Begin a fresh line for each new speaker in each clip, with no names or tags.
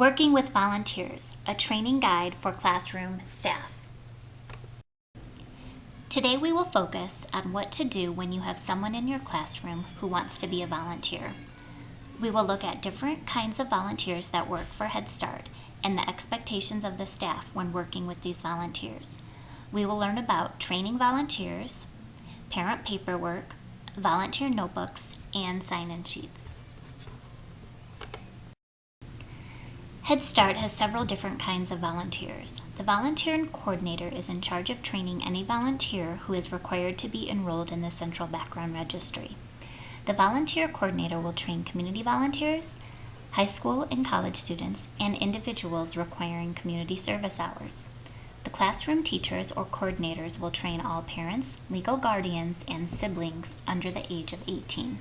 Working with Volunteers, a training guide for classroom staff. Today we will focus on what to do when you have someone in your classroom who wants to be a volunteer. We will look at different kinds of volunteers that work for Head Start and the expectations of the staff when working with these volunteers. We will learn about training volunteers, parent paperwork, volunteer notebooks, and sign-in sheets. Head Start has several different kinds of volunteers. The volunteer coordinator is in charge of training any volunteer who is required to be enrolled in the Central Background Registry. The volunteer coordinator will train community volunteers, high school and college students, and individuals requiring community service hours. The classroom teachers or coordinators will train all parents, legal guardians, and siblings under the age of 18.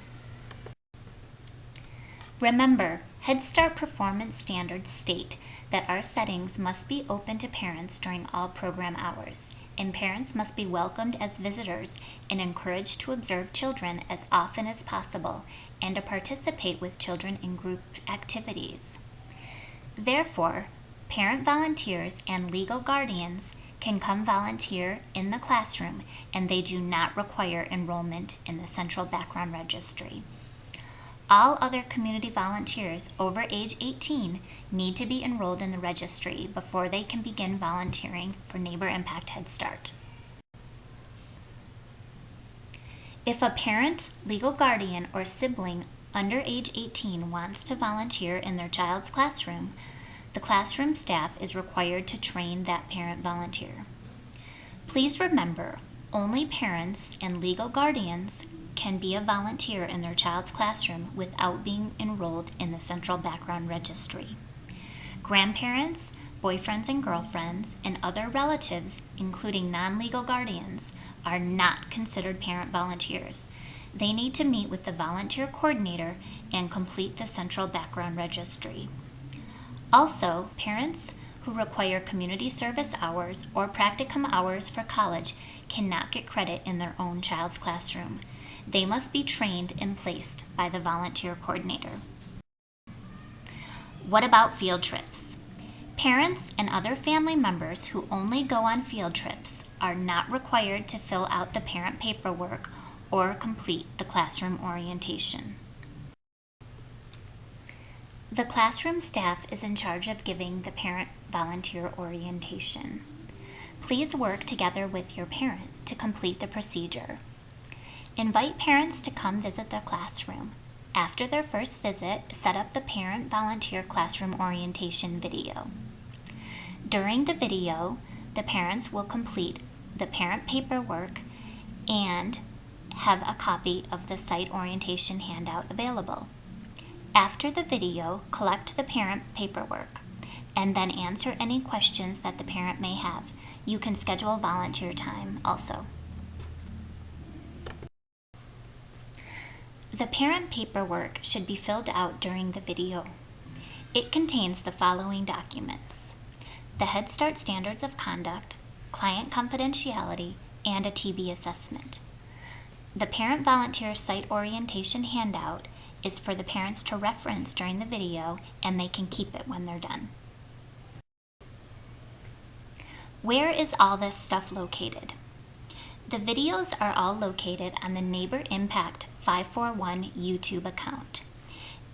Remember, Head Start performance standards state that our settings must be open to parents during all program hours, and parents must be welcomed as visitors and encouraged to observe children as often as possible and to participate with children in group activities. Therefore, parent volunteers and legal guardians can come volunteer in the classroom, and they do not require enrollment in the Central Background Registry. All other community volunteers over age 18 need to be enrolled in the registry before they can begin volunteering for Neighbor Impact Head Start. If a parent, legal guardian, or sibling under age 18 wants to volunteer in their child's classroom, the classroom staff is required to train that parent volunteer. Please remember, only parents and legal guardians can be a volunteer in their child's classroom without being enrolled in the Central Background Registry. Grandparents, boyfriends and girlfriends, and other relatives, including non-legal guardians, are not considered parent volunteers. They need to meet with the volunteer coordinator and complete the Central Background Registry. Also, parents who require community service hours or practicum hours for college cannot get credit in their own child's classroom. They must be trained and placed by the volunteer coordinator. What about field trips? Parents and other family members who only go on field trips are not required to fill out the parent paperwork or complete the classroom orientation. The classroom staff is in charge of giving the parent volunteer orientation. Please work together with your parent to complete the procedure. Invite parents to come visit the classroom. After their first visit, set up the parent volunteer classroom orientation video. During the video, the parents will complete the parent paperwork and have a copy of the site orientation handout available. After the video, collect the parent paperwork and then answer any questions that the parent may have. You can schedule volunteer time also. The parent paperwork should be filled out during the video. It contains the following documents: the Head Start Standards of Conduct, client confidentiality, and a TB assessment. The parent volunteer site orientation handout is for the parents to reference during the video, and they can keep it when they're done. Where is all this stuff located? The videos are all located on the Neighbor Impact 541 YouTube account.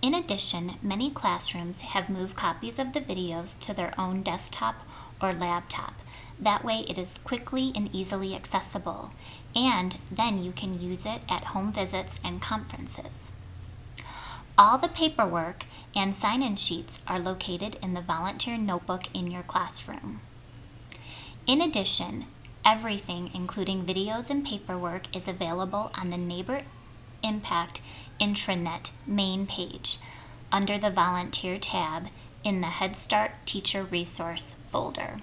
In addition, many classrooms have moved copies of the videos to their own desktop or laptop. That way it is quickly and easily accessible, and then you can use it at home visits and conferences. All the paperwork and sign-in sheets are located in the volunteer notebook in your classroom. In addition, everything, including videos and paperwork, is available on the Neighbor Impact intranet main page under the Volunteer tab in the Head Start Teacher Resource folder.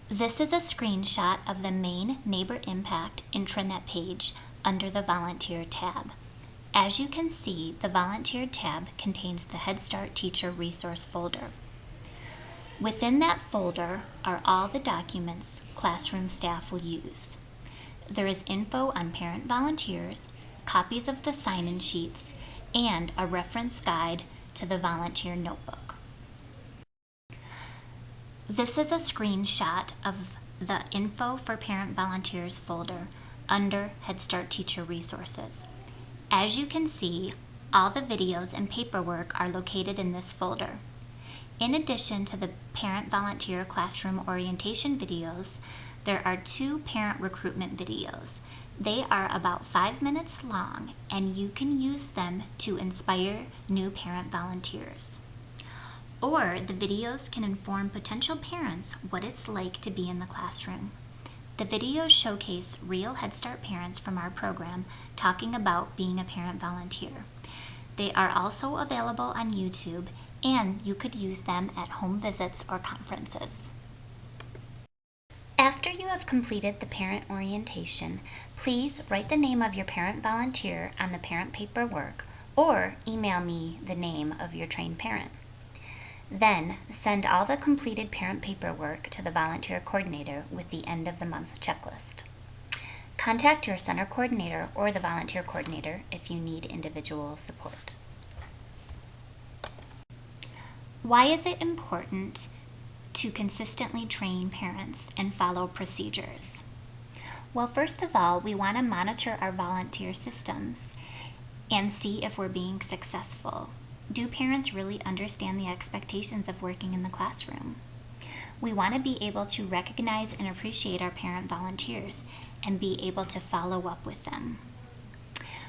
This is a screenshot of the main Neighbor Impact intranet page under the Volunteer tab. As you can see, the Volunteer tab contains the Head Start Teacher Resource folder. Within that folder are all the documents classroom staff will use. There is info on parent volunteers, copies of the sign-in sheets, and a reference guide to the volunteer notebook. This is a screenshot of the Info for Parent Volunteers folder under Head Start Teacher Resources. As you can see, all the videos and paperwork are located in this folder. In addition to the Parent Volunteer Classroom Orientation videos, there are 2 parent recruitment videos. They are about 5 minutes long, and you can use them to inspire new parent volunteers. Or the videos can inform potential parents what it's like to be in the classroom. The videos showcase real Head Start parents from our program talking about being a parent volunteer. They are also available on YouTube, and you could use them at home visits or conferences. After you have completed the parent orientation, please write the name of your parent volunteer on the parent paperwork or email me the name of your trained parent. Then send all the completed parent paperwork to the volunteer coordinator with the end of the month checklist. Contact your center coordinator or the volunteer coordinator if you need individual support. Why is it important to consistently train parents and follow procedures? Well, first of all, we want to monitor our volunteer systems and see if we're being successful. Do parents really understand the expectations of working in the classroom? We want to be able to recognize and appreciate our parent volunteers and be able to follow up with them.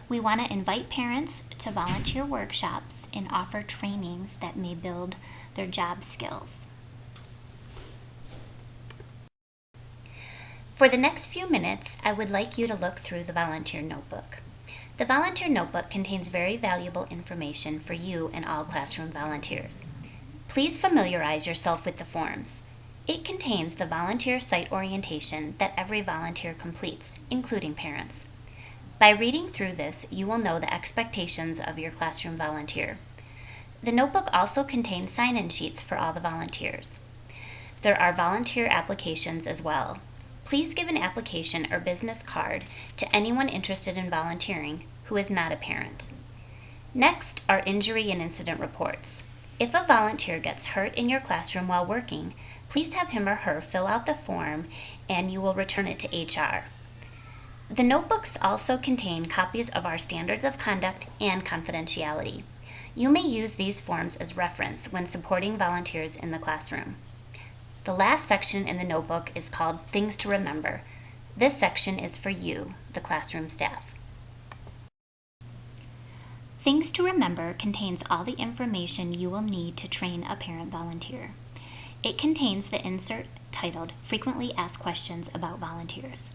We want to invite parents to volunteer workshops and offer trainings that may build their job skills. For the next few minutes, I would like you to look through the volunteer notebook. The volunteer notebook contains very valuable information for you and all classroom volunteers. Please familiarize yourself with the forms. It contains the volunteer site orientation that every volunteer completes, including parents. By reading through this, you will know the expectations of your classroom volunteer. The notebook also contains sign-in sheets for all the volunteers. There are volunteer applications as well. Please give an application or business card to anyone interested in volunteering who is not a parent. Next are injury and incident reports. If a volunteer gets hurt in your classroom while working, please have him or her fill out the form and you will return it to HR. The notebooks also contain copies of our standards of conduct and confidentiality. You may use these forms as reference when supporting volunteers in the classroom. The last section in the notebook is called Things to Remember. This section is for you, the classroom staff. Things to Remember contains all the information you will need to train a parent volunteer. It contains the insert titled Frequently Asked Questions About Volunteers.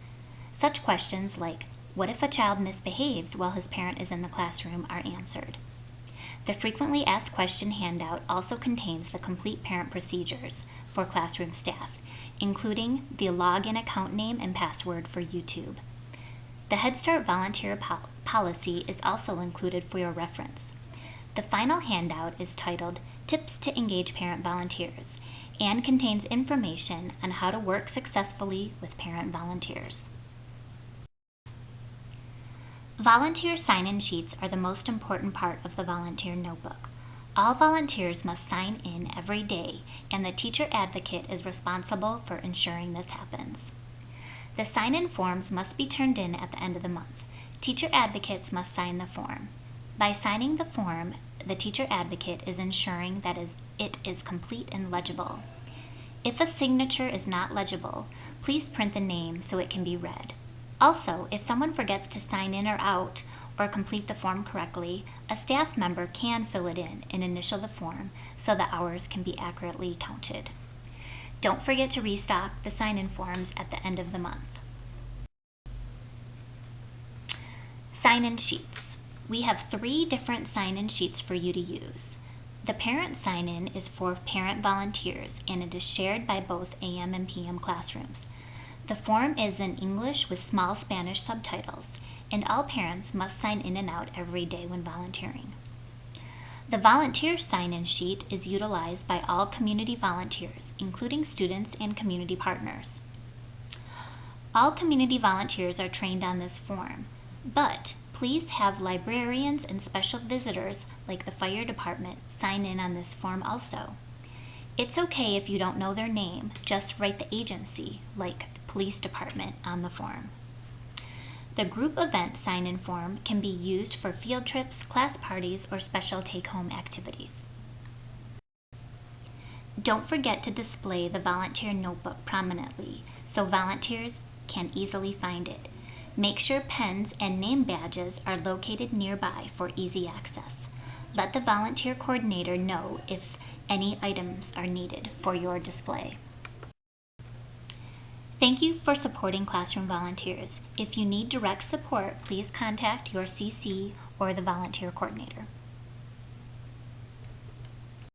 Such questions like, what if a child misbehaves while his parent is in the classroom, are answered. The Frequently Asked Question handout also contains the complete parent procedures for classroom staff, including the login account name and password for YouTube. The Head Start volunteer policy is also included for your reference. The final handout is titled Tips to Engage Parent Volunteers and contains information on how to work successfully with parent volunteers. Volunteer sign-in sheets are the most important part of the volunteer notebook. All volunteers must sign in every day, and the teacher advocate is responsible for ensuring this happens. The sign-in forms must be turned in at the end of the month. Teacher advocates must sign the form. By signing the form, the teacher advocate is ensuring that it is complete and legible. If a signature is not legible, please print the name so it can be read. Also, if someone forgets to sign in or out or complete the form correctly, a staff member can fill it in and initial the form so the hours can be accurately counted. Don't forget to restock the sign-in forms at the end of the month. Sign-in sheets. We have 3 different sign-in sheets for you to use. The parent sign-in is for parent volunteers and it is shared by both AM and PM classrooms. The form is in English with small Spanish subtitles, and all parents must sign in and out every day when volunteering. The volunteer sign-in sheet is utilized by all community volunteers, including students and community partners. All community volunteers are trained on this form, but Please have librarians and special visitors, like the fire department, sign in on this form also. It's okay if you don't know their name, just write the agency, like police department, on the form. The group event sign-in form can be used for field trips, class parties, or special take-home activities. Don't forget to display the volunteer notebook prominently so volunteers can easily find it. Make sure pens and name badges are located nearby for easy access. Let the volunteer coordinator know if any items are needed for your display. Thank you for supporting Classroom Volunteers. If you need direct support, please contact your CC or the volunteer coordinator.